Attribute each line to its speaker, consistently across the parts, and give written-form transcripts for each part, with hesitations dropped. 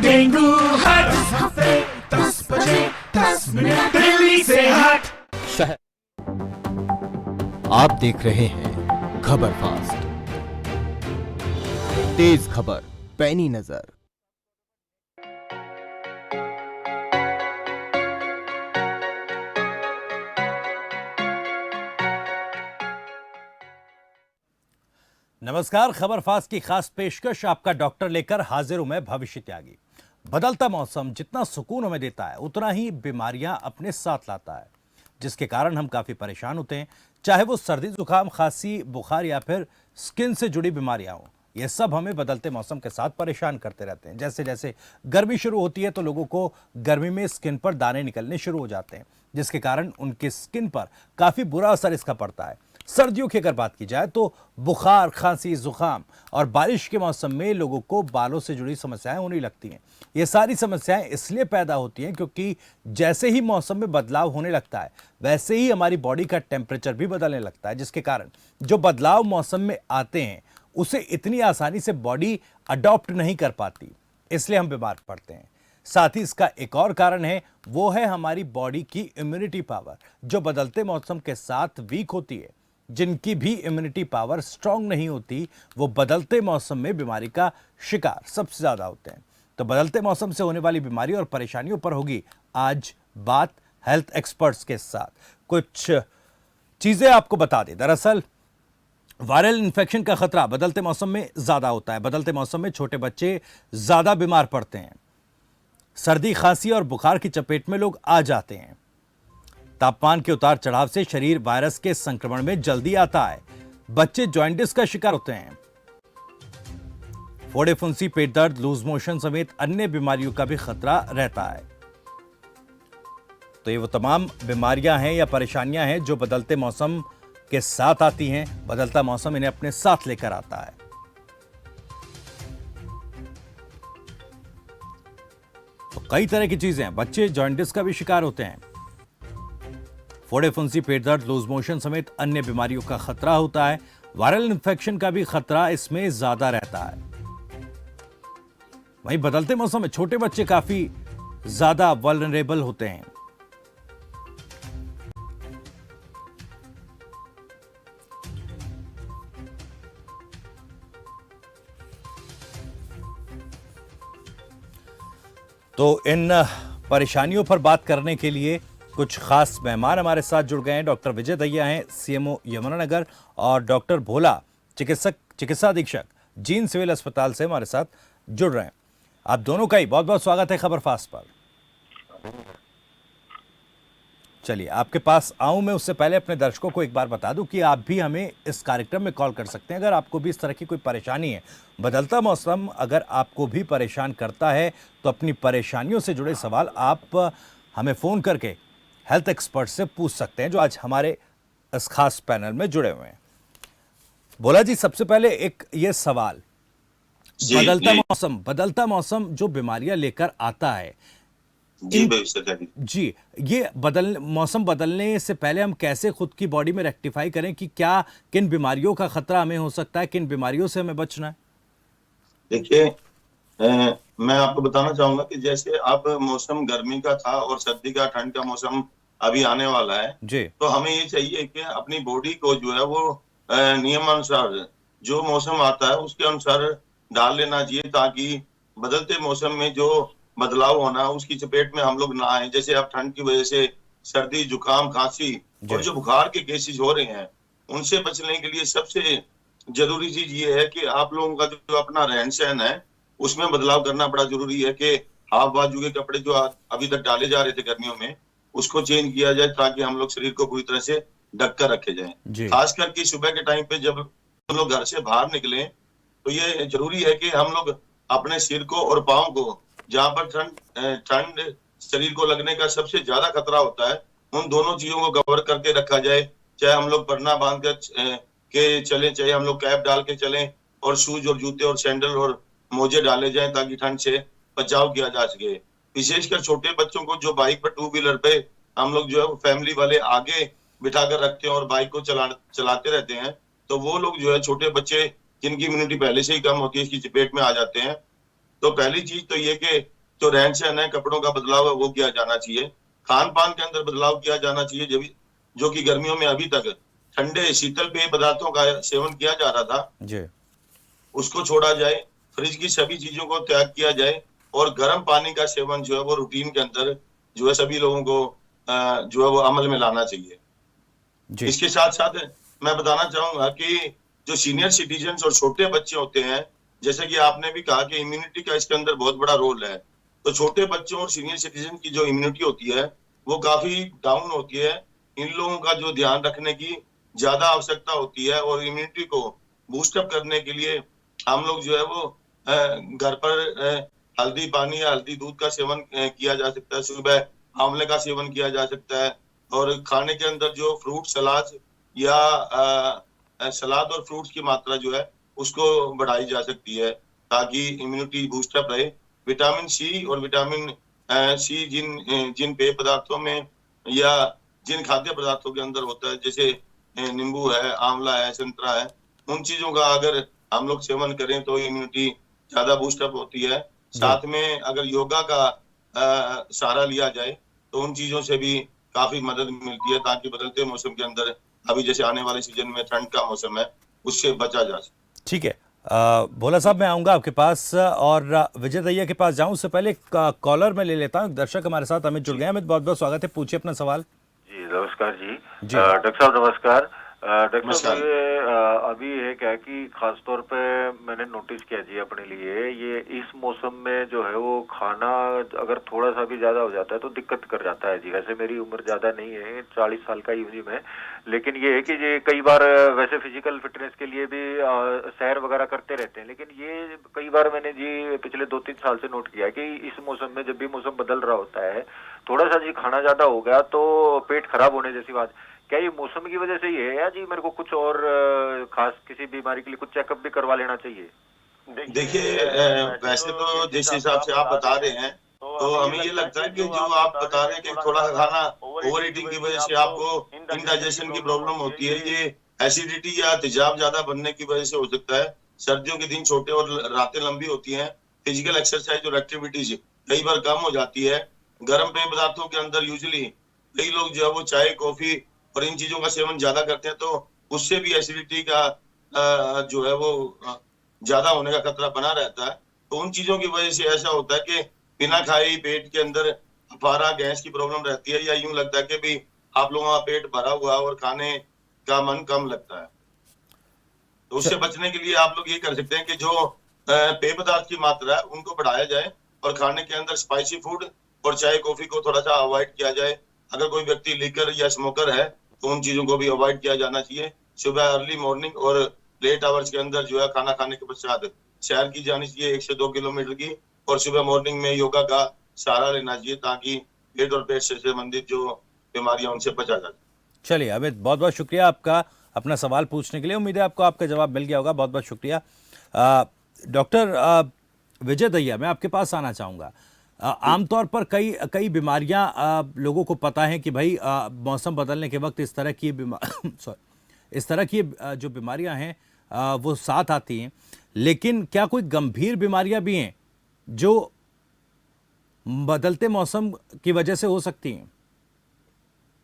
Speaker 1: Dengue हट हफ्ते 10 बजे 10 मिनट दिल्ली से हट।
Speaker 2: शहर आप देख रहे हैं खबर फास्ट, तेज खबर पैनी नजर।
Speaker 3: नमस्कार, खबर फास्ट की खास पेशकश आपका डॉक्टर लेकर हाजिर हूं मैं भविष्य त्यागी। बदलता मौसम जितना सुकून हमें देता है उतना ही बीमारियां अपने साथ लाता है, जिसके कारण हम काफी परेशान होते हैं। चाहे वो सर्दी जुकाम खांसी बुखार या फिर स्किन से जुड़ी बीमारियां हों, ये सब हमें बदलते मौसम के साथ परेशान करते रहते हैं। जैसे जैसे गर्मी शुरू होती है तो लोगों को गर्मी में स्किन पर दाने निकलने शुरू हो जाते हैं, जिसके कारण उनकी स्किन पर काफी बुरा असर इसका पड़ता है। सर्दियों की अगर बात की जाए तो बुखार खांसी जुकाम और बारिश के मौसम में लोगों को बालों से जुड़ी समस्याएं होने लगती हैं। ये सारी समस्याएं इसलिए पैदा होती हैं क्योंकि जैसे ही मौसम में बदलाव होने लगता है वैसे ही हमारी बॉडी का टेम्परेचर भी बदलने लगता है, जिसके कारण जो बदलाव मौसम में आते हैं उसे इतनी आसानी से बॉडी अडॉप्ट नहीं कर पाती, इसलिए हम बीमार पड़ते हैं। साथ ही इसका एक और कारण है, वो है हमारी बॉडी की इम्यूनिटी पावर, जो बदलते मौसम के साथ वीक होती है। जिनकी भी इम्यूनिटी पावर स्ट्रांग नहीं होती वो बदलते मौसम में बीमारी का शिकार सबसे ज्यादा होते हैं। तो बदलते मौसम से होने वाली बीमारी और परेशानियों पर होगी आज बात हेल्थ एक्सपर्ट्स के साथ। कुछ चीजें आपको बता दें। दरअसल वायरल इन्फेक्शन का खतरा बदलते मौसम में ज्यादा होता है। बदलते मौसम में छोटे बच्चे ज्यादा बीमार पड़ते हैं। सर्दी खांसी और बुखार की चपेट में लोग आ जाते हैं। तापमान के उतार चढ़ाव से शरीर वायरस के संक्रमण में जल्दी आता है। बच्चे जॉइंटिस का शिकार होते हैं। फोड़े फुंसी पेट दर्द लूज मोशन समेत अन्य बीमारियों का भी खतरा रहता है। तो ये वो तमाम बीमारियां हैं या परेशानियां हैं जो बदलते मौसम के साथ आती हैं। बदलता मौसम इन्हें अपने साथ लेकर आता है। तो कई तरह की चीजें हैं। बच्चे जॉइंटिस का भी शिकार होते हैं। फोड़े फुंसी पेट दर्द लूज मोशन समेत अन्य बीमारियों का खतरा होता है। वायरल इन्फेक्शन का भी खतरा इसमें ज्यादा रहता है। वहीं बदलते मौसम में छोटे बच्चे काफी ज्यादा वल्नरेबल होते हैं। तो इन परेशानियों पर बात करने के लिए कुछ खास मेहमान हमारे साथ जुड़ गए हैं। डॉक्टर विजय दहिया हैं, सीएमओ यमुनानगर, और डॉक्टर भोला चिकित्सा अधीक्षक जीन सिविल अस्पताल से हमारे साथ जुड़ रहे हैं। आप दोनों का ही बहुत बहुत स्वागत है खबर फास्ट पर। चलिए आपके पास आऊं मैं, उससे पहले अपने दर्शकों को एक बार बता दूं कि आप भी हमें इस कार्यक्रम में कॉल कर सकते हैं अगर आपको भी इस तरह की कोई परेशानी है। बदलता मौसम अगर आपको भी परेशान करता है तो अपनी परेशानियों से जुड़े सवाल आप हमें फोन करके हेल्थ एक्सपर्ट से पूछ सकते हैं, जो आज हमारे इस खास पैनल में जुड़े हुए हैं। बोला जी, सबसे पहले एक ये सवाल, बदलता मौसम जो बीमारियां लेकर आता है जी, ये मौसम बदलने से पहले हम कैसे खुद की बॉडी में रेक्टिफाई करें कि क्या किन बीमारियों का खतरा हमें हो सकता है, किन बीमारियों से हमें बचना है?
Speaker 4: देखिए, मैं आपको बताना चाहूंगा कि जैसे अब मौसम गर्मी का था और सर्दी का ठंड का मौसम अभी आने वाला है जी, तो हमें ये चाहिए कि अपनी बॉडी को जो है वो नियमानुसार जो मौसम आता है उसके अनुसार डाल लेना चाहिए, ताकि बदलते मौसम में जो बदलाव होना है उसकी चपेट में हम लोग ना आए। जैसे अब ठंड की वजह से सर्दी जुकाम खांसी और जो बुखार के केसेस हो रहे हैं, उनसे बचने के लिए सबसे जरूरी चीज ये है कि आप लोगों का जो अपना रहन सहन है उसमें बदलाव करना बड़ा जरूरी है कि हाफ बाजू के कपड़े जो अभी तक डाले जा रहे थे गर्मियों में उसको चेंज किया जाए, ताकि हम लोग शरीर को पूरी तरह से ढक कर रखे जाए। खास करके सुबह के टाइम पे जब हम लोग घर से बाहर निकले तो ये जरूरी है कि हम लोग अपने सिर को और पाँव को, जहाँ पर ठंड शरीर को लगने का सबसे ज्यादा खतरा होता है, उन दोनों चीजों को कवर करके रखा जाए। चाहे हम लोग परना बांध कर के चलें, चाहे हम लोग कैप डाल के चलें, और शूज और जूते और सैंडल और मोजे डाले जाएं ताकि ठंड से बचाव किया जा सके। विशेषकर छोटे बच्चों को जो बाइक पर टू व्हीलर पे हम लोग जो है फैमिली वाले आगे बिठा कर रखते हैं और बाइक को चलाते रहते हैं, तो वो लोग जो है छोटे बच्चे जिनकी इम्यूनिटी पहले से ही कम होती है इसकी चपेट में आ जाते हैं। तो पहली चीज तो ये कि जो रहन सहन है, कपड़ों का बदलाव है, वो किया जाना चाहिए। खान पान के अंदर बदलाव किया जाना चाहिए, जो कि गर्मियों में अभी तक ठंडे शीतल पेय पदार्थों का सेवन किया जा रहा था
Speaker 3: जी
Speaker 4: उसको छोड़ा जाए, फ्रिज की सभी चीजों को त्याग किया जाए और गर्म पानी का सेवन जो है वो रूटीन के अंदर जो है सभी लोगों को जो है वो अमल में लाना चाहिए।
Speaker 3: जी
Speaker 4: इसके साथ साथ मैं बताना चाहूंगा कि जो सीनियर सिटीजन और छोटे बच्चे होते हैं, जैसे कि आपने भी कहा कि इम्यूनिटी का इसके अंदर बहुत बड़ा रोल है, तो छोटे बच्चों और सीनियर सिटीजन की जो इम्यूनिटी होती है वो काफी डाउन होती है। इन लोगों का जो ध्यान रखने की ज्यादा आवश्यकता होती है और इम्यूनिटी को बूस्टअप करने के लिए हम लोग जो है वो घर पर हल्दी पानी या हल्दी दूध का सेवन किया जा सकता है, सुबह आंवले का सेवन किया जा सकता है और खाने के अंदर जो फ्रूट सलाद या सलाद और फ्रूट्स की मात्रा जो है उसको बढ़ाई जा सकती है ताकि इम्यूनिटी बूस्टअप रहे। विटामिन सी और विटामिन सी जिन पेय पदार्थों में या जिन खाद्य पदार्थों के अंदर होता है, जैसे नींबू है, आंवला है, संतरा है, उन चीजों का अगर हम लोग सेवन करें तो इम्यूनिटी ज्यादा बूस्टअप होती है। साथ में अगर योगा का सहारा लिया जाए तो उन चीजों से भी काफी मदद मिलती है ताकि बदलते मौसम के अंदर अभी जैसे आने वाले सीजन में ठंड का मौसम है उससे बचा जा सके।
Speaker 3: ठीक है। भोला साहब, मैं आऊंगा आपके पास और विजय दैया के पास जाऊं उससे पहले कॉलर में ले लेता हूं। दर्शक हमारे साथ अमित जुड़ गए। अमित, बहुत बहुत स्वागत है, पूछिए अपना सवाल।
Speaker 5: जी नमस्कार जी। डॉक्टर साहब नमस्कार। डॉक्टर साहब ये अभी है क्या कि खास तौर पे मैंने नोटिस किया जी अपने लिए, ये इस मौसम में जो है वो खाना अगर थोड़ा सा भी ज्यादा हो जाता है तो दिक्कत कर जाता है जी। वैसे मेरी उम्र ज्यादा नहीं है, 40 साल का ही हूँ जी मैं, लेकिन ये है कि ये कई बार वैसे फिजिकल फिटनेस के लिए भी सैर वगैरह करते रहते हैं, लेकिन ये कई बार मैंने जी पिछले 2-3 साल से नोट किया कि इस मौसम में जब भी मौसम बदल रहा होता है थोड़ा सा जी खाना ज्यादा हो गया तो पेट खराब होने जैसी बात। क्या ये मौसम की वजह से ही है या जी मेरे को कुछ और खास किसी बीमारी के लिए कुछ चेकअप भी करवा लेना चाहिए?
Speaker 4: देखिए वैसे तो जिस हिसाब से आप बता रहे हैं तो हमें ये लगता है कि जो आप बता रहे हैं कि थोड़ा खाना ओवर ईटिंग की वजह से आपको इंडाइजेशन की प्रॉब्लम होती है, ये एसिडिटी या तेजाब ज्यादा बनने की वजह से हो सकता है। सर्दियों के दिन छोटे और रातें लंबी होती हैं, फिजिकल एक्सरसाइज और एक्टिविटीज कई बार कम हो जाती है। गर्म पेय पदार्थों के अंदर यूजुअली कई लोग जो है वो चाय कॉफी और इन चीजों का सेवन ज्यादा करते हैं, तो उससे भी एसिडिटी का जो है वो ज्यादा होने का खतरा बना रहता है। तो उन चीजों की वजह से ऐसा होता है कि बिना खाए ही पेट के अंदर अफारा गैस की प्रॉब्लम रहती है, या यूं लगता है कि भी आप लोगों का पेट भरा हुआ और खाने का मन कम लगता है। तो उससे बचने के लिए आप लोग ये कर सकते हैं कि जो पेय पदार्थ की मात्रा है उनको बढ़ाया जाए और खाने के अंदर स्पाइसी फूड और चाय कॉफी को थोड़ा सा अवॉइड किया जाए। अगर कोई व्यक्ति लीकर या स्मोकर है तो उन चीजों को भी अवॉइड किया जाना चाहिए। सुबह अर्ली मॉर्निंग और लेट आवर्स के अंदर जो है खाना खाने के पश्चात सैर की जानी चाहिए 1 से 2 किलोमीटर की, और सुबह मॉर्निंग में योगा का सहारा लेना चाहिए ताकि पेट और पेट से संबंधित जो बीमारियां उनसे बचा जा सके।
Speaker 3: चलिए अमित, बहुत बहुत शुक्रिया आपका अपना सवाल पूछने के लिए। उम्मीद है आपको आपका जवाब मिल गया होगा। बहुत बहुत शुक्रिया। डॉक्टर विजय दैया, मैं आपके पास आना चाहूँगा। आमतौर पर कई बीमारियां लोगों को पता है कि भाई मौसम बदलने के वक्त इस तरह की जो बीमारियां हैं वो साथ आती हैं, लेकिन क्या कोई गंभीर बीमारियां भी हैं जो बदलते मौसम की वजह से हो सकती हैं?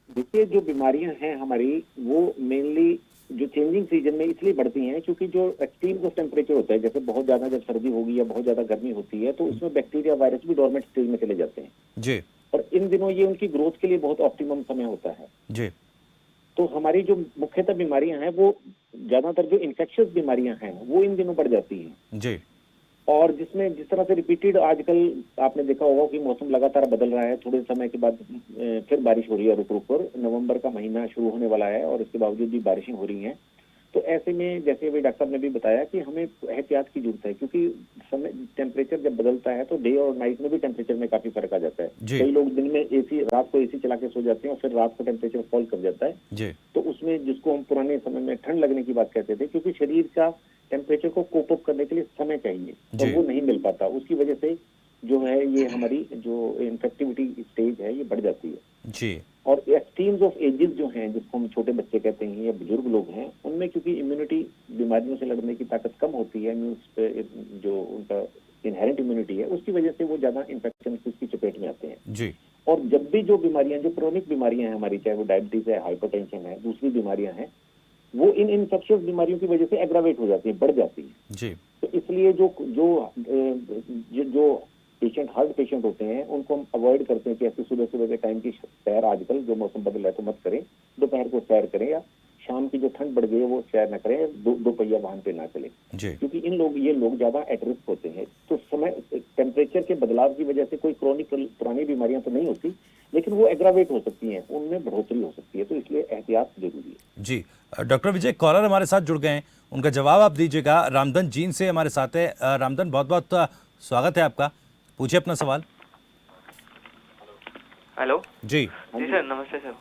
Speaker 6: देखिए, जो बीमारियां हैं हमारी वो मेनली जो चेंजिंग सीजन में इसलिए बढ़ती हैं क्योंकि जो एक्सट्रीम ऑफ टेम्परेचर होता है, जैसे बहुत ज्यादा जब सर्दी होगी या बहुत ज्यादा गर्मी होती है तो उसमें बैक्टीरिया वायरस भी डोरमेंट स्टेज में चले जाते हैं
Speaker 3: जी।
Speaker 6: और इन दिनों ये उनकी ग्रोथ के लिए बहुत ऑप्टिमम समय होता है
Speaker 3: जी।
Speaker 6: तो हमारी जो मुख्यतः बीमारियां हैं वो ज्यादातर जो इन्फेक्शियस बीमारियां हैं वो इन दिनों बढ़ जाती हैं
Speaker 3: जी।
Speaker 6: और जिसमें जिस तरह से रिपीटेड आजकल आपने देखा होगा कि मौसम लगातार बदल रहा है, थोड़े समय के बाद फिर बारिश हो रही है रुक रुक कर। नवंबर का महीना शुरू होने वाला है और इसके बावजूद भी बारिशें हो रही हैं। तो ऐसे में जैसे अभी डॉक्टर साहब ने भी बताया कि हमें एहतियात की जरूरत है क्योंकि समय टेम्परेचर जब बदलता है तो डे और नाइट में भी टेम्परेचर में काफी फर्क आ जाता है। कई लोग दिन में एसी, रात को एसी चला के सो जाते हैं और फिर रात को टेम्परेचर फॉल कर जाता है
Speaker 3: जी।
Speaker 6: तो उसमें जिसको हम पुराने समय में ठंड लगने की बात कहते थे, क्योंकि शरीर का टेम्परेचर को कोप अप करने के लिए समय चाहिए और वो नहीं मिल पाता, उसकी वजह से जो है ये हमारी जो इन्फेक्टिविटी स्टेज है ये बढ़ जाती है
Speaker 3: जी।
Speaker 6: और एक्सट्रीम्स ऑफ एजेस जो हैं जिसको हम छोटे बच्चे कहते हैं या बुजुर्ग लोग हैं, उनमें क्योंकि इम्यूनिटी बीमारियों से लड़ने की ताकत कम होती है, जो उनका इनहेरेंट इम्यूनिटी है, उसकी वजह से वो ज्यादा इन्फेक्शन की चपेट में आते हैं
Speaker 3: जी।
Speaker 6: और जब भी जो बीमारियां, जो क्रोनिक बीमारियां हैं हमारी, चाहे वो डायबिटीज है, हाइपरटेंशन है, दूसरी बीमारियां हैं, वो इन इन्फेक्शियस बीमारियों की वजह से एग्रावेट हो जाती है, बढ़ जाती है
Speaker 3: जी।
Speaker 6: तो इसलिए जो पेशेंट, हार्ट पेशेंट होते हैं, उनको हम अवॉइड करते हैं कि ऐसे सुबह सुबह के टाइम की सैर, आजकल जो मौसम बदल रहा है तो मत करें, दोपहर को सैर करें, या शाम की जो ठंड बढ़ गई है वो सैर न करें, दो पहिया वाहन पे ना चले, क्योंकि ये लोग ज्यादा एट रिस्क होते हैं। तो समय टेम्परेचर के बदलाव की वजह से कोई क्रोनिक पुरानी बीमारियां तो नहीं होती, लेकिन वो एग्रावेट हो सकती हैं, उनमें बढ़ोतरी हो सकती है, तो इसलिए एहतियात जरूरी है।
Speaker 3: जी। डॉक्टर विजय, कॉलर हमारे साथ जुड़ गए हैं, उनका जवाब आप दीजिएगा। रामधन जींद से हमारे साथ है। रामधन, बहुत बहुत स्वागत है आपका, पूछिए अपना सवाल।
Speaker 7: हेलो
Speaker 3: जी
Speaker 7: सर, नमस्ते सर।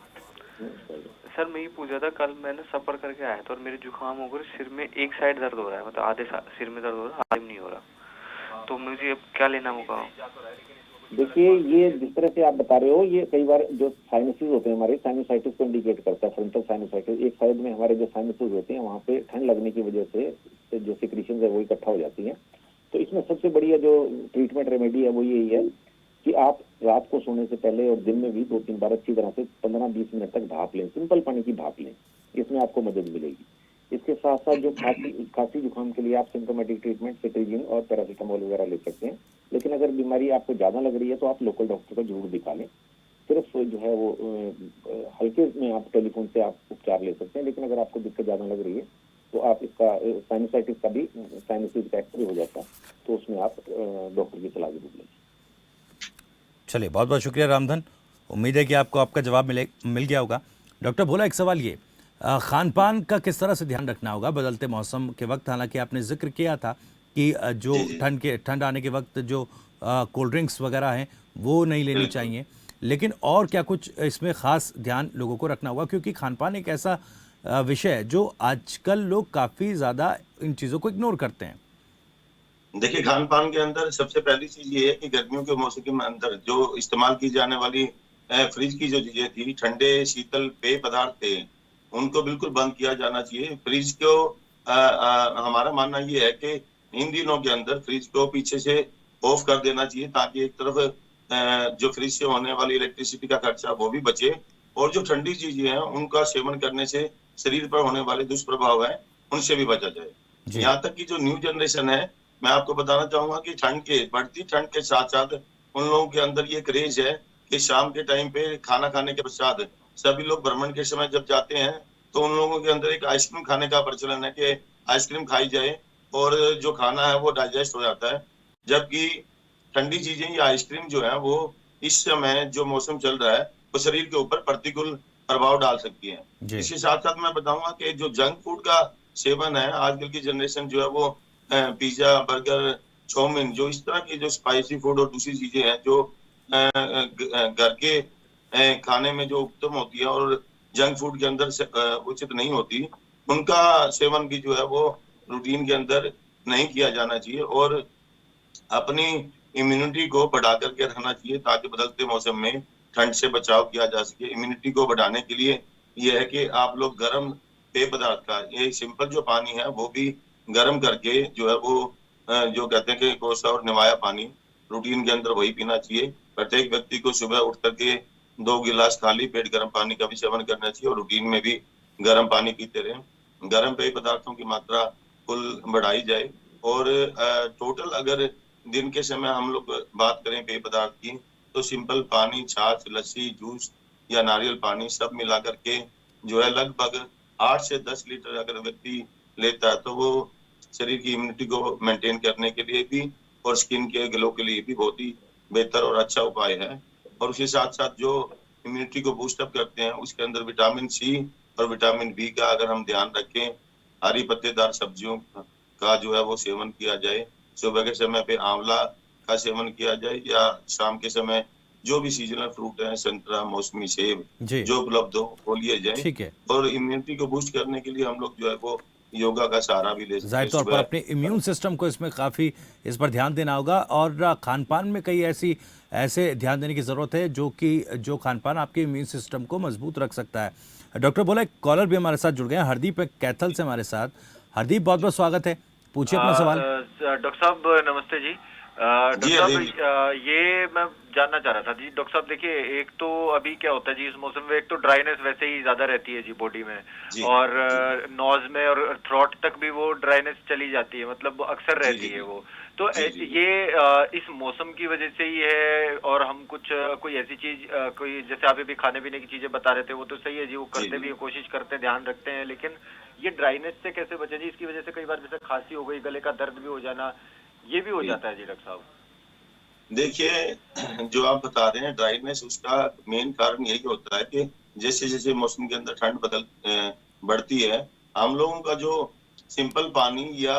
Speaker 7: सर मैं ये पूछ रहा था, कल मैंने सफर करके आया था और मेरे जुकाम होकर सिर में एक साइड दर्द हो रहा है, मतलब आधे सिर में दर्द हो रहा है, आधे में नहीं हो रहा, तो मुझे अब क्या लेना होगा?
Speaker 6: देखिए, ये जिस तरह से आप बता रहे हो, ये कई बार जो साइनसेस होते हैं हमारे, साइनोसाइटिस को इंडिकेट करता है, फ्रंटल साइनोसाइटिस। एक साइड में हमारे जो साइनसेस होते हैं वहाँ पे ठंड लगने की वजह से जो सिक्रीशंस है वो इकट्ठा हो जाती है। तो इसमें सबसे बढ़िया जो ट्रीटमेंट रेमेडी है वो यही है कि आप रात को सोने से पहले और दिन में भी 2-3 बार अच्छी तरह से 15-20 मिनट तक भाप लें, सिंपल पानी की भाप लें, इसमें आपको मदद मिलेगी। इसके साथ साथ जो खांसी जुकाम के लिए आप सिम्टोमेटिक ट्रीटमेंट सिट्रीजिन और पैरासीटामोल वगैरह ले सकते हैं, लेकिन अगर बीमारी आपको ज्यादा लग रही है तो आप लोकल डॉक्टर को जरूर दिखा लें। सिर्फ जो है वो हल्के में आप टेलीफोन से आप उपचार ले सकते हैं, लेकिन अगर आपको दिक्कत ज्यादा लग रही है तो आप इसका साइनोसाइटिस का भी, साइनसिस का एक्सरे हो जाता है, तो उसमें आप डॉक्टर की सलाह जरूर लें।
Speaker 3: चलिए, बहुत बहुत शुक्रिया रामधन, उम्मीद है कि आपको आपका जवाब मिल गया होगा। डॉक्टर भोला, एक सवाल ये, खान पान का किस तरह से ध्यान रखना होगा बदलते मौसम के वक्त? हालांकि आपने जिक्र किया था कि जो ठंड आने के वक्त जो कोल्ड ड्रिंक्स वगैरह हैं वो नहीं लेनी चाहिए, लेकिन और क्या कुछ इसमें ख़ास ध्यान लोगों को रखना होगा? क्योंकि खान पान एक ऐसा विषय है जो आजकल लोग काफ़ी ज़्यादा इन चीज़ों को इग्नोर करते हैं।
Speaker 4: देखिए, खान पान के अंदर सबसे पहली चीज ये है कि गर्मियों के मौसम के अंदर जो इस्तेमाल की जाने वाली फ्रिज की जो चीजें थी, ठंडे शीतल पेय पदार्थ थे, उनको बिल्कुल बंद किया जाना चाहिए। फ्रिज को हमारा मानना ये है कि इन दिनों के अंदर फ्रिज को पीछे से ऑफ कर देना चाहिए, ताकि एक तरफ जो फ्रिज से होने वाली इलेक्ट्रिसिटी का खर्चा वो भी बचे, और जो ठंडी चीजें हैं उनका सेवन करने से शरीर पर होने वाले दुष्प्रभाव है उनसे भी बचा जाए। यहाँ तक कि जो न्यू जनरेशन है, मैं आपको बताना चाहूंगा कि बढ़ती ठंड के साथ साथ उन लोगों के अंदर ये क्रेज है कि शाम के टाइम पे खाना खाने के पश्चात सभी लोग भ्रमण के समय जब जाते हैं तो उन लोगों के अंदर एक आइसक्रीम खाने का प्रचलन है कि आइसक्रीम खाई जाए और जो खाना है वो डाइजेस्ट हो जाता है, जबकि ठंडी चीजें या आइसक्रीम जो है वो इस समय जो मौसम चल रहा है वो शरीर के ऊपर प्रतिकूल प्रभाव डाल सकती है। इसके साथ साथ मैं बताऊंगा कि जो जंक फूड का सेवन है, आजकल की जनरेशन जो है वो पिज्जा, बर्गर, चाउमीन, जो इस तरह की जो स्पाइसी फूड और दूसरी चीजें हैं जो घर के खाने में जो उत्तम होती है और जंक फूड के अंदर उचित नहीं होती, उनका सेवन भी जो है वो रूटीन के अंदर नहीं किया जाना चाहिए और अपनी इम्यूनिटी को बढ़ा करके रखना चाहिए, ताकि बदलते मौसम में ठंड से बचाव किया जा सके। इम्यूनिटी को बढ़ाने के लिए ये है कि आप लोग गर्म पेय पदार्थ का, ये सिंपल जो पानी है वो भी गर्म करके जो है वो जो कहते हैं कि कोसा और निवाया पानी रूटीन के अंदर वही पीना चाहिए। प्रत्येक व्यक्ति को सुबह उठ करके 2 गिलास खाली पेट गर्म पानी का भी सेवन करना चाहिए और रूटीन में भी गर्म पानी पीते रहें। गर्म पेय पदार्थों की मात्रा कुल बढ़ाई जाए और टोटल अगर दिन के समय हम लोग बात करें पेय पदार्थ की, तो सिंपल पानी, छाछ, लस्सी, जूस या नारियल पानी सब मिला करके जो है लगभग 8 से 10 लीटर अगर व्यक्ति लेता है तो वो शरीर की इम्यूनिटी को मेंटेन करने के लिए भी और स्किन के ग्लो के लिए भी बहुत ही बेहतर और अच्छा उपाय है। और उसके साथ साथ जो इम्यूनिटी को बूस्टअप करते हैं उसके अंदर विटामिन सी और विटामिन बी का अगर हम ध्यान रखें, हरी पत्तेदार सब्जियों का जो है वो सेवन किया जाए, सुबह के समय पे आंवला का सेवन किया जाए या शाम के समय जो भी सीजनल फ्रूट है, संतरा, मौसमी, सेब जो उपलब्ध हो वो लिए जाए। और इम्यूनिटी को बूस्ट करने के लिए हम लोग जो है वो योगा का सहारा भी ले सकते हैं।
Speaker 3: जाहिर तौर पर अपने इम्यून सिस्टम को इसमें काफ़ी इस पर ध्यान देना होगा और खान पान में कई ऐसे ध्यान देने की ज़रूरत है जो खान पान आपके इम्यून सिस्टम को मजबूत रख सकता है। डॉक्टर बोला, एक कॉलर भी हमारे साथ जुड़ गए हैं, हरदीप कैथल से हमारे साथ। हरदीप, बहुत बहुत स्वागत है, पूछिए अपना सवाल।
Speaker 5: डॉक्टर साहब नमस्ते जी। डॉक्टर साहब ये मैं जानना चाह रहा था जी। डॉक्टर साहब देखिए, एक तो अभी क्या होता है जी इस मौसम में, एक तो ड्राइनेस वैसे ही ज्यादा रहती है जी बॉडी में, और नोज में और थ्रोट तक भी वो ड्राइनेस चली जाती है, मतलब अक्सर रहती है वो। तो ये इस मौसम की वजह से ही है, और हम कोई ऐसी चीज कोई जैसे आप अभी खाने पीने की चीजें बता रहे थे वो तो सही है जी, वो करते भी कोशिश करते हैं, ध्यान रखते हैं, लेकिन ये ड्राइनेस से कैसे बचे जी? इसकी वजह से कई बार जैसे खांसी हो गई, गले का दर्द भी हो जाना, ये भी हो जाता है जी डॉक्टर साहब।
Speaker 4: देखिए, जो आप बता रहे हैं ड्राइनेस, उसका मेन कारण यही होता है कि जैसे जैसे मौसम के अंदर ठंड बढ़ती है, हम लोगों का जो सिंपल पानी या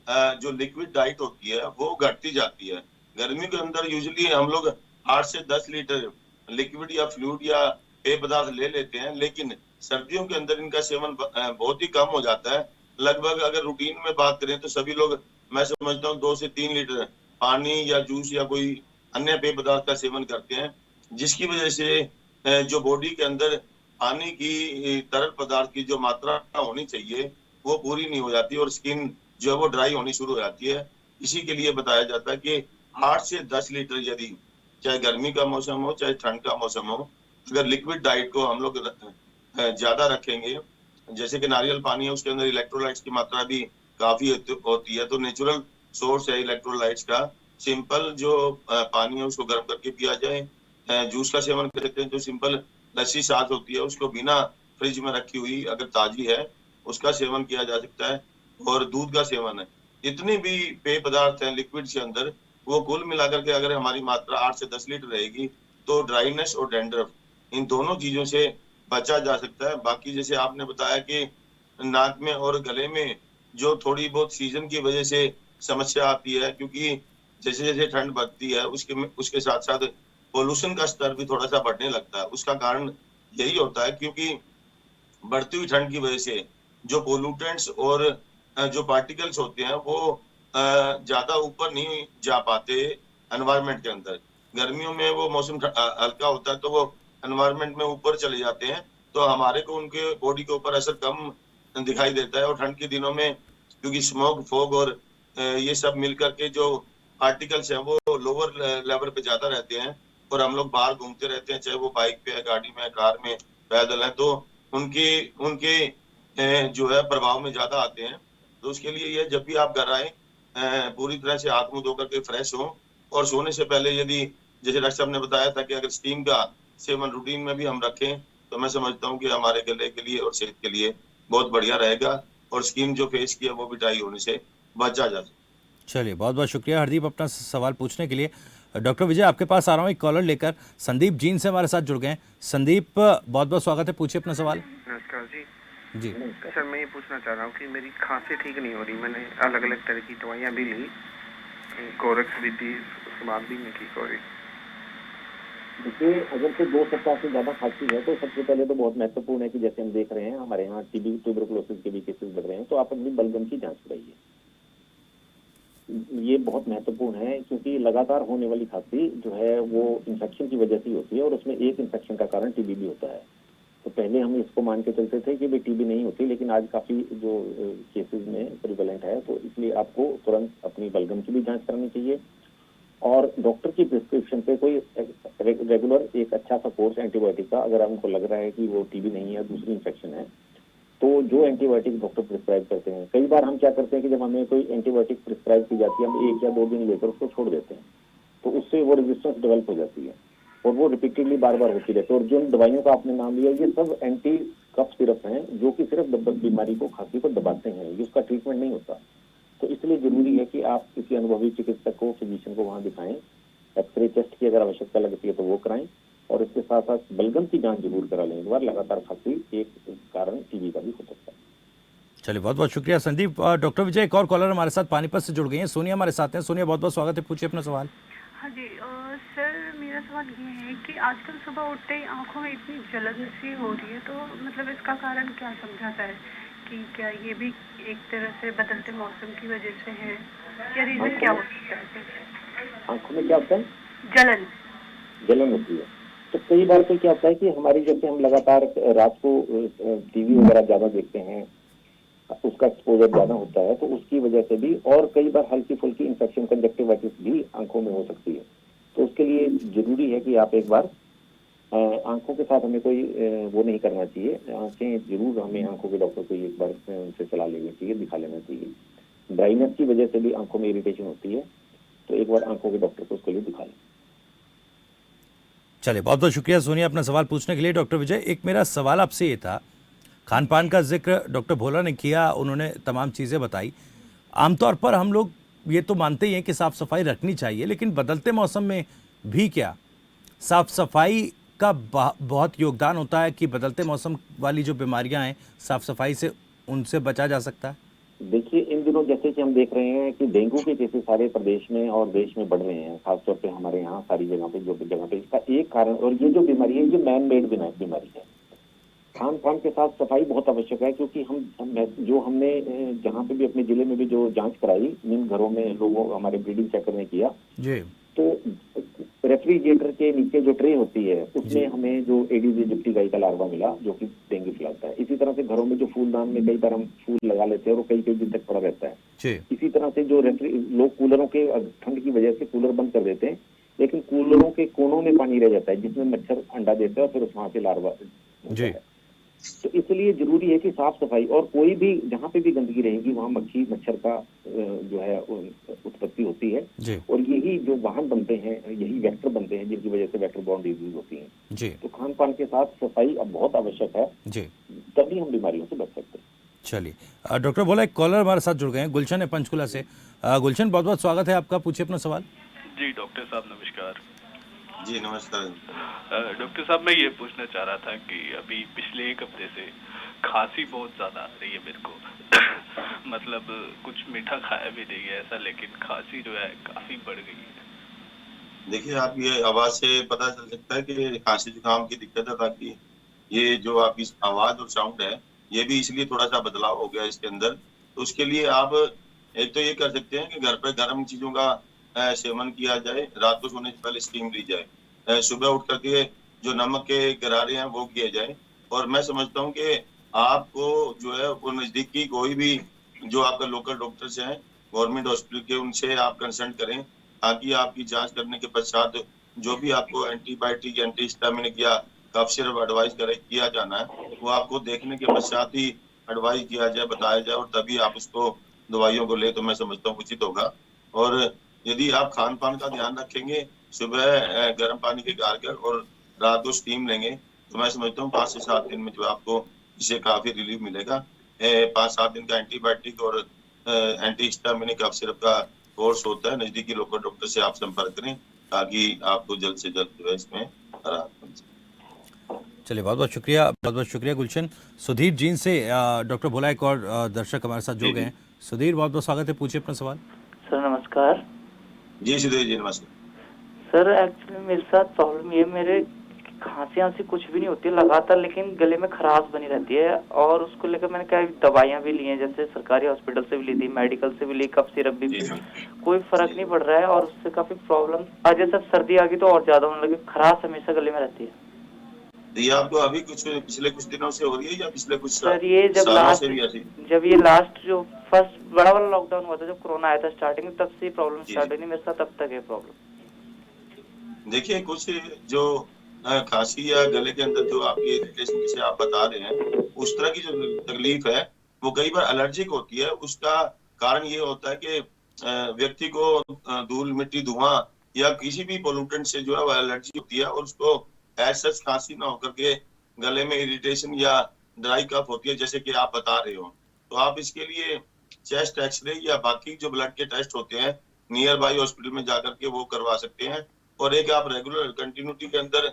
Speaker 4: जो लिक्विड डाइट होती है वो घटती जाती है। गर्मी के अंदर यूजुअली हम लोग 8 से 10 लीटर लिक्विड या फ्लूइड या पेय पदार्थ ले लेते हैं, लेकिन सर्दियों के अंदर इनका सेवन बहुत ही कम हो जाता है। लगभग अगर रूटीन में बात करें तो सभी लोग, मैं समझता हूँ, 2 से 3 लीटर पानी या जूस या कोई अन्य पेय पदार्थ का सेवन करते हैं, जिसकी वजह से जो बॉडी के अंदर पानी की तरल पदार्थ की जो मात्रा होनी चाहिए वो पूरी नहीं हो जाती और स्किन जो है वो ड्राई होनी शुरू हो जाती है। इसी के लिए बताया जाता है कि 8 से 10 लीटर, यदि चाहे गर्मी का मौसम हो चाहे ठंड का मौसम हो, अगर लिक्विड डाइट को हम लोग ज्यादा रखेंगे, जैसे कि नारियल पानी है उसके अंदर इलेक्ट्रोलाइट्स की मात्रा भी काफी होती है, तो नेचुरल सोर्स है इलेक्ट्रोलाइट्स का। सिंपल जो पानी है उसको गर्म करके पिया जाए। जूस का सेवन करते हैं, जो सिंपल लस्सी साथ होती है उसको बिना फ्रिज में रखी हुई अगर ताजी है उसका सेवन किया जा सकता है, और दूध का सेवन है। जितनी भी पेय पदार्थ हैं लिक्विड के अंदर, वो कुल मिलाकर के अगर हमारी मात्रा 8 से 10 लीटर रहेगी तो ड्राइनेस और डैंड्रफ, इन दोनों चीजों से बचा जा सकता है। बाकी जैसे आपने बताया कि नाक में और गले में जो थोड़ी बहुत सीजन की वजह से समस्या आती है, क्योंकि जैसे जैसे ठंड बढ़ती है उसके साथ साथ पोल्यूशन का स्तर भी थोड़ा सा बढ़ने लगता है। उसका कारण यही होता है क्योंकि बढ़ती हुई ठंड की वजह से जो पोल्यूटेंट्स और जो पार्टिकल्स होते हैं वो ज्यादा ऊपर नहीं जा पाते एनवायरनमेंट के अंदर। गर्मियों में वो मौसम हल्का होता है तो वो एनवायरनमेंट में ऊपर चले जाते हैं, तो हमारे को उनके बॉडी के ऊपर असर कम दिखाई देता है। और ठंड के दिनों में क्योंकि स्मोक, फॉग और ये सब मिलकर के जो पार्टिकल्स हैं वो लोअर लेवल पे ज्यादा रहते हैं, और हम लोग बाहर घूमते रहते हैं, चाहे वो बाइक पे है, गाड़ी में, कार में, पैदल है, तो उनके जो है प्रभाव में ज्यादा आते हैं। तो उसके लिए ये, जब भी आप घर आए पूरी तरह से हाथ मुंह धोकर के फ्रेश हो, और सोने से पहले यदि जैसे डॉक्टर साहब ने बताया था कि अगर स्टीम का सेवन रूटीन में भी हम रखें तो मैं समझता हूँ कि हमारे गले के लिए और सेहत के लिए बहुत बढ़िया रहेगा, और स्किन जो फेस की है वो भी ड्राई होने से बचा जा सकता।
Speaker 3: चलिए, बहुत बहुत शुक्रिया हरदीप अपना सवाल पूछने के लिए। डॉक्टर विजय, आपके पास आ रहा हूँ एक कॉलर लेकर। संदीप जींद से हमारे साथ जुड़ गए हैं। संदीप, बहुत बहुत स्वागत है, पूछिए अपना सवाल।
Speaker 8: नमस्कार जी।
Speaker 3: जी
Speaker 8: सर, मैं ये पूछना चाह रहा हूँ कि मेरी खांसी ठीक नहीं हो रही, मैंने अलग अलग तरह की दवाइयाँ भी ली, कोरेक्स भी दी, उसके बाद भी नहीं ठीक हो रही।
Speaker 6: देखिए, अगर से 2 सप्ताह से ज्यादा खांसी है तो सबसे पहले तो बहुत महत्वपूर्ण है कि जैसे हम देख रहे हैं हमारे यहाँ टीबी, ट्यूबरकुलोसिस के भी केसेस बढ़ रहे हैं, तो आप अपनी बलगम की जांच कराइए। ये बहुत महत्वपूर्ण है क्योंकि लगातार होने वाली खांसी जो है वो इन्फेक्शन की वजह से ही होती है, और उसमें एक इन्फेक्शन का कारण टीबी भी होता है। तो पहले हम इसको मान के चलते थे कि भाई टीबी नहीं होती, लेकिन आज काफी जो केसेस में प्रिवेलेंट है, तो इसलिए आपको तुरंत अपनी बलगम की भी जांच करानी चाहिए, और डॉक्टर की प्रिस्क्रिप्शन पे कोई रेगुलर एक अच्छा सा कोर्स एंटीबायोटिक का, अगर हमको लग रहा है कि वो टीबी नहीं है, दूसरी इन्फेक्शन है, तो जो एंटीबायोटिक डॉक्टर प्रिस्क्राइब करते हैं। कई बार हम क्या करते हैं कि जब हमें कोई एंटीबायोटिक प्रिस्क्राइब की जाती है, हम 1 या 2 दिन लेकर उसको छोड़ देते हैं, तो उससे वो रेजिस्टेंस डेवलप हो जाती है और वो रिपीटेडली बार बार होती रहती है। और जिन दवाइयों का आपने नाम लिया, ये सब एंटी कफ सिरप हैं जो कि सिर्फ बीमारी को, खांसी को दबाते हैं, ये उसका ट्रीटमेंट नहीं होता। तो इसलिए जरूरी है कि आप किसी अनुभवी चिकित्सक को, फिजिशियन को वहां दिखाएं। एक्सरे, टेस्ट की अगर आवश्यकता लगती है तो वो कराएं, और इसके साथ साथ बलगम की जांच जरूर करा लें एक बार। लगातार खांसी एक कारण टीबी का भी हो सकता है।
Speaker 3: चलिए, बहुत बहुत शुक्रिया संदीप। डॉक्टर विजय, एक और कॉलर हमारे साथ पानीपत से जुड़ गई हैं, सोनिया हमारे साथ हैं। सोनिया, बहुत बहुत स्वागत है, पूछिए अपना सवाल।
Speaker 9: हाँ जी, सर मेरा सवाल ये है कि आजकल सुबह उठते ही आंखों में इतनी जलन सी हो रही है, तो मतलब इसका कारण क्या समझाता है कि क्या ये भी एक तरह से बदलते मौसम की वजह से है, या रीजन क्या हो सकता है?
Speaker 6: आंखों में क्या होता है?
Speaker 9: जलन
Speaker 6: होती है। तो कई बार तो क्या होता है कि हमारी, जैसे हम लगातार रात को टीवी वगैरह ज्यादा देखते हैं, उसका एक्सपोजर ज्यादा होता है, तो उसकी वजह से भी, और कई बार हल्की फुल्की इंफेक्शन कंजक्टिवाइटिस भी आंखों में हो सकती है। तो उसके लिए जरूरी है कि आप एक बार आंखों के साथ हमें कोई वो नहीं करना चाहिए, आंखें जरूर हमें आंखों के डॉक्टर को एक बार उनसे सलाह लेनी चाहिए, दिखा लेना चाहिए। ड्राइनेस की वजह से भी आंखों में इरिटेशन होती है, तो एक बार आंखों के डॉक्टर को उसके लिए दिखा लें।
Speaker 3: चलिए, बहुत बहुत शुक्रिया सोनिया अपना सवाल पूछने के लिए। डॉक्टर विजय, एक मेरा सवाल आपसे ये था, खान पान का जिक्र डॉक्टर भोला ने किया, उन्होंने तमाम चीज़ें बताई। आमतौर पर हम लोग ये तो मानते ही हैं कि साफ़ सफाई रखनी चाहिए, लेकिन बदलते मौसम में भी क्या साफ़ सफाई का बहुत योगदान होता है कि बदलते मौसम वाली जो बीमारियां हैं साफ़ सफाई से उनसे बचा जा सकता है?
Speaker 6: देखिए, इन दिनों जैसे कि हम देख रहे हैं कि डेंगू के केसेस सारे प्रदेश में और देश में बढ़ रहे हैं, खासतौर पे हमारे यहाँ सारी जगह पे, जो जगह पे इसका एक कारण, और ये जो बीमारी है, ये मैन मेड बीमारी है। खान पान के साथ सफाई बहुत आवश्यक है, क्योंकि हमने जहाँ पे भी अपने जिले में भी जो जांच कराई, जिन घरों में लोगों हमारे ब्रीडिंग चेकर ने किया
Speaker 3: जी,
Speaker 6: तो रेफ्रिजरेटर के नीचे जो ट्रे होती है उसमें हमें जो एडीज इजिप्टी गाई का लार्वा मिला, जो कि डेंगू फैलाता है। इसी तरह से घरों में जो फूलदान में कई बार हम फूल लगा लेते हैं और कई दिन तक पड़ा रहता है। इसी तरह से जो लोग कूलरों के ठंड की वजह से कूलर बंद कर देते हैं, लेकिन कूलरों के कोनों में पानी रह जाता है जिसमें मच्छर अंडा देता है और फिर वहां से लार्वा होता है। तो इसलिए जरूरी है कि साफ सफाई, और कोई भी जहाँ पे भी गंदगी रहेगी वहाँ मक्खी मच्छर का जो है उत्पत्ति होती है, और यही जो वाहन बनते हैं, यही वेक्टर बनते हैं, जिनकी वजह से वेक्टर बॉर्न डिजीज होती हैं। तो खान पान के साथ सफाई अब बहुत आवश्यक है, तभी हम बीमारियों से बच सकते हैं।
Speaker 3: चलिए, डॉक्टर बोला एक कॉलर हमारे साथ जुड़ गए हैं, गुलशन है पंचकुला से। गुलशन, बहुत बहुत स्वागत है आपका, पूछिए अपना सवाल।
Speaker 10: जी डॉक्टर साहब नमस्कार।
Speaker 4: जी नमस्कार।
Speaker 10: डॉक्टर साहब, मैं ये पूछना चाह रहा था कि अभी पिछले एक हफ्ते से खांसी बहुत ज्यादा आ रही है मेरे को मतलब कुछ मीठा खाया भी नहीं है ऐसा, लेकिन खांसी जो है काफी बढ़ गई है।
Speaker 4: देखिए, आप ये आवाज से पता चल सकता है कि खांसी जुकाम की दिक्कत है, ताकि ये जो आपकी आवाज और साउंड है ये भी इसलिए थोड़ा सा बदलाव हो गया इसके अंदर। तो उसके लिए आप एक तो ये कर सकते हैं कि घर पर गर्म चीजों का सेवन किया जाए, रात को सोने से पहले स्टीम ली जाए, सुबह उठ करके जो नमक के गरारे हैं वो किए जाए। और मैं समझता हूँ कि आपको जो है वो नजदीकी कोई भी जो आपका लोकल डॉक्टर्स हैं गवर्नमेंट हॉस्पिटल के, उनसे आप कंसल्ट करें, ताकि आपकी जांच करने के पश्चात जो भी आपको एंटीबायोटिक, एंटीहिस्टामिनिक या कफ सिरप एडवाइस किया जाना है, वो आपको देखने के पश्चात ही एडवाइस किया जाए, बताया जाए, और तभी आप उसको दवाइयों को ले, तो मैं समझता हूँ उचित होगा। और यदि आप खान पान का ध्यान रखेंगे, सुबह गर्म पानी के गार्गल और रात को स्टीम लेंगे, तो मैं समझता हूँ 5 से 7 दिन में जो आपको इससे काफी रिलीफ मिलेगा। 5-7 दिन का एंटीबायोटिक और एंटीहिस्टामिनिक कफ सिरप का कोर्स होता है। नजदीकी लोकल डॉक्टर से आप संपर्क करें, ताकि आपको जल्द से जल्द जो है इसमें राहत मिल सके।
Speaker 3: चलिए, बहुत बहुत शुक्रिया गुलशन। सुधीर जींद से डॉक्टर भोला एक और दर्शक हमारे साथ जुड़ गए हैं। सुधीर, बहुत बहुत स्वागत है, पूछिए अपना सवाल।
Speaker 11: सर नमस्कार।
Speaker 4: जी सुधीर जी नमस्कार।
Speaker 11: सर एक्चुअली मेरे साथ प्रॉब्लम ये, मेरे खांसी कुछ भी नहीं होती है लगातार, लेकिन गले में खराश बनी रहती है, और उसको लेकर मैंने कई दवाइयां भी ली हैं, जैसे सरकारी हॉस्पिटल से भी ली थी, मेडिकल से भी ली, कफ सिरप भी कोई फर्क नहीं पड़ रहा है, और उससे काफी प्रॉब्लम आज जैसे सर्दी आ गई तो और ज्यादा होने लगी, खराश हमेशा गले में रहती है।
Speaker 4: ये आपको अभी पिछले कुछ दिनों से हो रही है या पिछले कुछ
Speaker 11: सर ये जब ये लास्ट जो फर्स्ट बड़ा वाला लॉकडाउन हुआ था, जब कोरोना आया था स्टार्टिंग में, तब से प्रॉब्लम स्टार्ट हुई, मेरे साथ अब तक है प्रॉब्लम।
Speaker 4: देखिए, कुछ जो खांसी या गले के अंदर जो आपकी इरिटेशन जिसे आप बता रहे हैं, उस तरह की जो तकलीफ है वो कई बार एलर्जिक होती है। उसका कारण ये होता है कि व्यक्ति को धूल मिट्टी धुआं या किसी भी पोल्यूटेंट से जो है वो एलर्जी होती है, और उसको ऐसा खांसी ना होकर के गले में इरिटेशन या ड्राई कफ होती है, जैसे कि आप बता रहे हो। तो आप इसके लिए चेस्ट एक्सरे या बाकी जो ब्लड के टेस्ट होते हैं नियर बाई हॉस्पिटल में जाकर के वो करवा सकते हैं। और एक आप रेगुलर कंटिन्यूटी के अंदर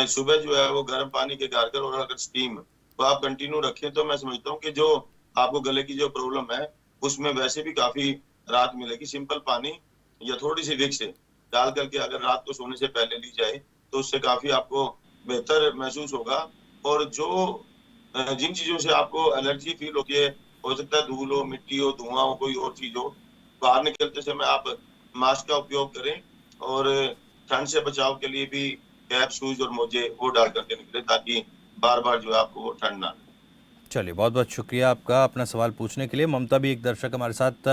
Speaker 4: सुबह जो है वो गर्म पानी के गार्गल और अगर स्टीम तो आप कंटिन्यू रखें, तो मैं समझता हूँ कि जो आपको गले की जो प्रॉब्लम है उसमें वैसे भी काफी राहत मिलेगी। सिंपल पानी या थोड़ी सी विक्स डाल करके अगर रात को सोने से पहले ली जाए तो उससे काफी आपको बेहतर महसूस होगा। और जो जिन चीजों से आपको एलर्जी फील होती है, हो सकता है धूल हो, मिट्टी हो, धुआं हो, कोई और चीज हो, बाहर निकलते समय आप मास्क का उपयोग करें, और ठंड से बचाव के लिए भी कैप, शूज और मोजे वो डाल करके निकले, ताकि बार बार जो है आपको वो ठंड ना।
Speaker 3: चलिए, बहुत बहुत शुक्रिया आपका अपना सवाल पूछने के लिए। ममता भी एक दर्शक हमारे साथ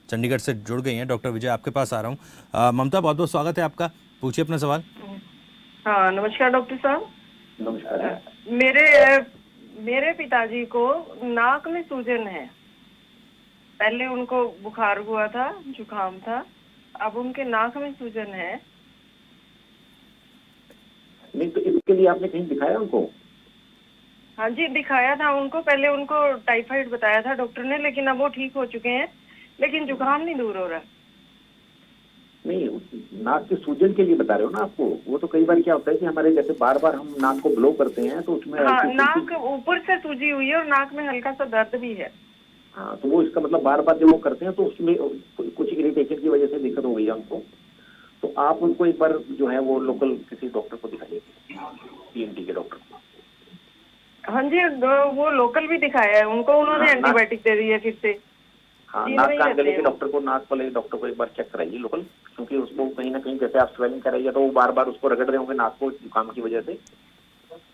Speaker 3: चंडीगढ़ से जुड़ गई हैं। डॉक्टर विजय आपके पास आ रहा हूँ। ममता, बहुत बहुत स्वागत है आपका, पूछिए अपना सवाल।
Speaker 12: हाँ, नमस्कार डॉक्टर साहब।
Speaker 6: नमस्कार।
Speaker 12: मेरे पिताजी को नाक में सूजन है। पहले उनको बुखार हुआ था, जुकाम था, अब उनके नाक में सूजन है।
Speaker 6: नहीं तो इसके लिए आपने कहीं दिखाया उनको?
Speaker 12: हाँ जी, दिखाया था उनको। पहले उनको टाइफाइड बताया था डॉक्टर ने, लेकिन अब वो ठीक हो चुके हैं, लेकिन जुकाम नहीं दूर हो रहा।
Speaker 6: नहीं, नाक की सूजन के लिए बता रहे हो ना आपको? वो तो कई बार क्या होता है कि हमारे जैसे बार बार हम नाक को ब्लो करते हैं तो उसमें
Speaker 12: हाँ, नाक ऊपर से सूजी हुई है और नाक में हल्का सा दर्द भी है।
Speaker 6: हाँ, तो वो इसका मतलब बार बार जब वो करते हैं तो उसमें कुछ इरिटेशन की वजह से दिक्कत हो गई है उनको। तो आप उनको एक बार जो है वो लोकल किसी डॉक्टर को दिखाइए, ENT के डॉक्टर को।
Speaker 12: हाँ जी, वो लोकल भी दिखाया है उनको, उन्होंने एंटीबायोटिक दे दी है फिर से।
Speaker 6: हाँ, नाक कान गले के डॉक्टर को, नाक वाले डॉक्टर को एक बार चेक कराइए लोकल, क्योंकि उसको कहीं ना कहीं जैसे आप स्वेलिंग कराइए तो वो बार बार उसको रगड़ रहे होंगे नाक को जुकाम की वजह से,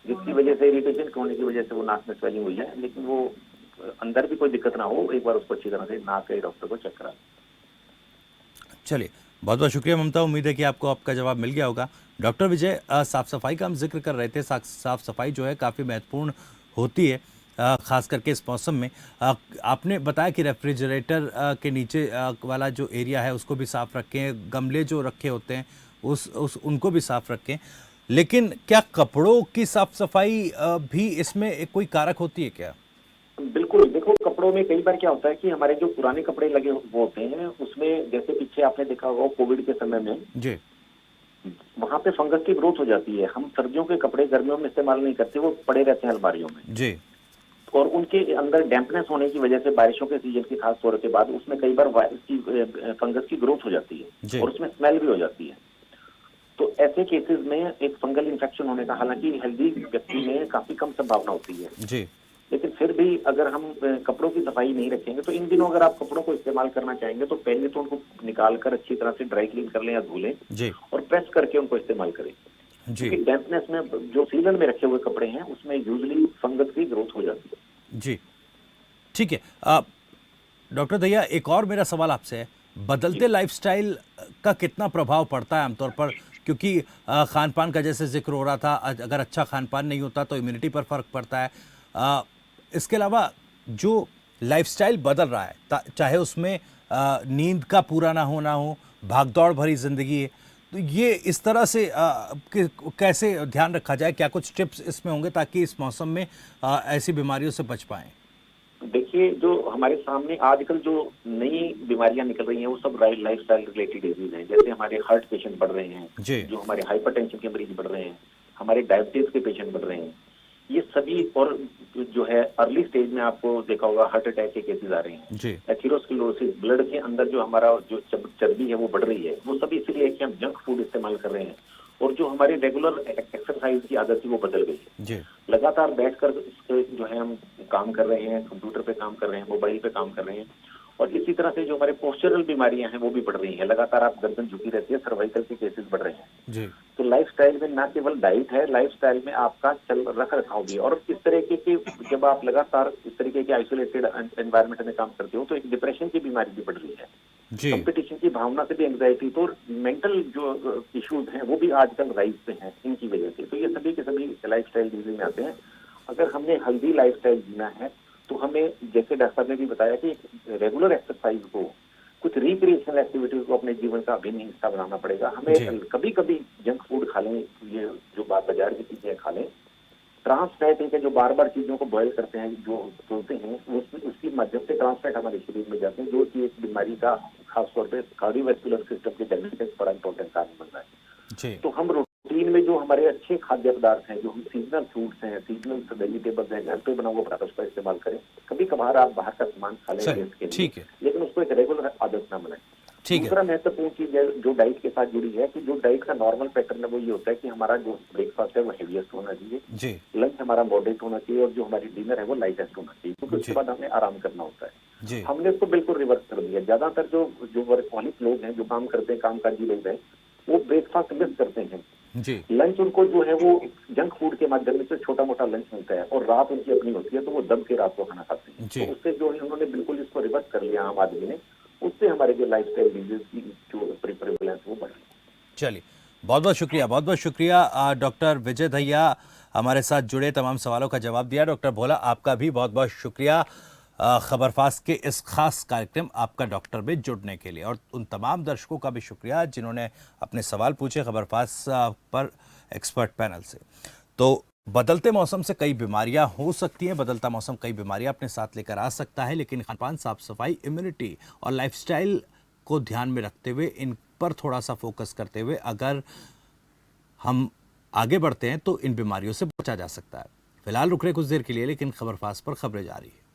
Speaker 6: जिसकी वजह से इरिटेशन होने की वजह से वो नाक में स्वेलिंग हुई है। लेकिन वो अंदर भी कोई दिक्कत ना हो, एक बार उसको अच्छी तरह से नाक के डॉक्टर को चेक करा।
Speaker 3: चलिए, बहुत बहुत शुक्रिया ममता, उम्मीद है कि आपको आपका जवाब मिल गया होगा। डॉक्टर विजय, साफ सफाई का हम जिक्र कर रहे थे। साफ सफाई जो है काफ़ी महत्वपूर्ण होती है, ख़ास करके इस मौसम में। आपने बताया कि रेफ्रिजरेटर के नीचे वाला जो एरिया है उसको भी साफ़ रखें, गमले जो रखे होते हैं उनको भी साफ़ रखें। लेकिन क्या कपड़ों की साफ सफाई भी इसमें कोई कारक होती है क्या?
Speaker 6: बिल्कुल, देखो कपड़ों में कई बार क्या होता है कि हमारे जो पुराने कपड़े लगे वो होते हैं, उसमें जैसे पीछे आपने देखा होगा कोविड के समय में
Speaker 3: जी,
Speaker 6: वहाँ पे फंगस की ग्रोथ हो जाती है। हम सर्दियों के कपड़े गर्मियों में इस्तेमाल नहीं करते, वो पड़े रहते हैं अलमारियों में
Speaker 3: जी,
Speaker 6: और उनके अंदर डैम्पनेस होने की वजह से बारिशों के सीजन की खास तौर के बाद उसमें कई बार वायरस की फंगस की ग्रोथ हो जाती है और उसमें स्मेल भी हो जाती है। तो ऐसे केसेस में एक फंगल इन्फेक्शन होने का हालांकि हेल्दी व्यक्ति में काफी कम संभावना होती है
Speaker 3: जी,
Speaker 6: लेकिन फिर भी अगर हम कपड़ों की सफाई नहीं रखेंगे तो इन दिनों अगर आप कपड़ों को इस्तेमाल करना चाहेंगे तो पहले तो उनको निकाल कर अच्छी तरह से ड्राई क्लीन कर लें या धो लें और प्रेस करके उनको इस्तेमाल करें। क्योंकि डैम्पनेस में जो सीलन में रखे हुए कपड़े हैं उसमें यूजुअली फंगस की ग्रोथ हो जाती है।
Speaker 3: जी, ठीक है। डॉक्टर दहिया, एक और मेरा सवाल आपसे है, बदलते लाइफस्टाइल का कितना प्रभाव पड़ता है आमतौर पर? क्योंकि खान पान का जैसे जिक्र हो रहा था, अगर अच्छा खान पान नहीं होता तो इम्यूनिटी पर फर्क पड़ता है। इसके अलावा जो लाइफस्टाइल बदल रहा है, चाहे उसमें नींद का पूरा ना होना हो, भागदौड़ भरी जिंदगी है, तो ये इस तरह से कैसे ध्यान रखा जाए? क्या कुछ टिप्स इसमें होंगे ताकि इस मौसम में ऐसी बीमारियों से बच पाएं?
Speaker 6: देखिए, जो हमारे सामने आजकल जो नई बीमारियां निकल रही हैं वो सब लाइफस्टाइल रिलेटेड डिजीज हैं। जैसे हमारे हार्ट पेशेंट बढ़ रहे हैं, जो हमारे हाइपरटेंशन के मरीज बढ़ रहे हैं, हमारे डायबिटीज के पेशेंट बढ़ रहे हैं, ये सभी, और जो है अर्ली स्टेज में आपको देखा होगा हार्ट अटैक के केसेस आ रहे हैं, एथेरोस्क्लेरोसिस, ब्लड के अंदर जो हमारा जो चर्बी है वो बढ़ रही है, वो सब इसलिए कि हम जंक फूड इस्तेमाल कर रहे हैं और जो हमारे रेगुलर एक्सरसाइज की आदत थी वो बदल गई है। लगातार बैठकर जो है हम काम कर रहे हैं, कंप्यूटर पे काम कर रहे हैं, मोबाइल पे काम कर रहे हैं और इसी तरह से जो हमारे पोस्चरल बीमारियां हैं वो भी बढ़ रही हैं। लगातार आप गर्दन झुकी रहती है, सर्वाइकल के केसेस बढ़ रहे हैं। तो लाइफस्टाइल में ना केवल डाइट है, लाइफस्टाइल में आपका रख रखाव भी है। और इस तरीके के जब आप लगातार इस तरीके के आइसोलेटेड एनवायरमेंट में काम करते हो तो एक डिप्रेशन की बीमारी भी बढ़ रही है, कंपटीशन की भावना से भी एंग्जाइटी, तो मेंटल जो इश्यूज हैं वो भी आजकल राइज पे हैं इनकी वजह से। तो ये सभी के सभी लाइफस्टाइल डिजीज में आते हैं। अगर हमने हेल्दी लाइफस्टाइल जीना है तो हमें, जैसे डॉक्टर साहब ने भी बताया, कि रेगुलर एक्सरसाइज को, कुछ रिक्रिएशनल एक्टिविटीज को अपने जीवन का अभिन्न हिस्सा बनाना पड़ेगा। हमें कभी कभी जंक फूड खा लें, ये जो बाजार की चीजें खा लें, ट्रांसफैट है जो बार बार चीजों को बॉयल करते हैं, जो बोलते हैं, उसकी माध्यम से ट्रांसफैट हमारे शरीर में जाते हैं, जो कि एक बीमारी का खासतौर पर कार्डियोवैस्कुलर सिस्टम के डैमेज का बड़ा इंपॉर्टेंट कारण बन रहा है। तो हम रूटीन में जो हमारे अच्छे खाद्य पदार्थ हैं, जो हम सीजनल फ्रूट्स हैं, सीजनल वेजिटेबल्स हैं, घर पे बना हुआ पदार्थ उसका इस्तेमाल करें। कभी कभार आप बाहर का सामान खा लें ठीक है, लेकिन उसको एक रेगुलर आदत ना बनाएं। दूसरा महत्वपूर्ण चीज है जो डाइट के साथ जुड़ी है, कि जो डाइट का नॉर्मल पैटर्न है वो ये होता है कि हमारा जो ब्रेकफास्ट है वो हेवीएस्ट होना चाहिए, लंच हमारा मॉडरेट होना चाहिए और जो हमारी डिनर है वो लाइटेस्ट होना चाहिए, क्योंकि उसके बाद हमें आराम करना होता है। हमने उसको बिल्कुल रिवर्स कर दिया। ज्यादातर जो वर्कहॉलिक लोग हैं, जो काम करते हैं, कामकाजी लोग हैं, वो ब्रेकफास्ट मिस करते हैं। लंच उनको जो है वो जंक फूड के माध्यम से छोटा मोटा लंच मिलता है और रात उनकी अपनी होती है, तो वो दब के रात को खाना खाते हैं। तो उससे जो है उन्होंने बिल्कुल इसको रिवर्स कर लिया आम आदमी ने, उससे हमारे जो लाइफस्टाइल डिजीज की जो प्रिवलेंस वो बढ़ गई।
Speaker 3: चलिए, बहुत बहुत शुक्रिया डॉक्टर विजय दहिया, हमारे साथ जुड़े, तमाम सवालों का जवाब दिया। डॉक्टर भोला, आपका भी बहुत बहुत शुक्रिया खबरफास्ट के इस खास कार्यक्रम आपका डॉक्टर में जुड़ने के लिए, और उन तमाम दर्शकों का भी शुक्रिया जिन्होंने अपने सवाल पूछे खबरफास्ट पर एक्सपर्ट पैनल से। तो बदलते मौसम से कई बीमारियां हो सकती हैं, बदलता मौसम कई बीमारियां अपने साथ लेकर आ सकता है, लेकिन खानपान, साफ सफाई, इम्यूनिटी और लाइफस्टाइल को ध्यान में रखते हुए, इन पर थोड़ा सा फोकस करते हुए अगर हम आगे बढ़ते हैं तो इन बीमारियों से बचा जा सकता है। फिलहाल रुक रहे कुछ देर के लिए, लेकिन खबरफास्ट पर खबरें जारी है।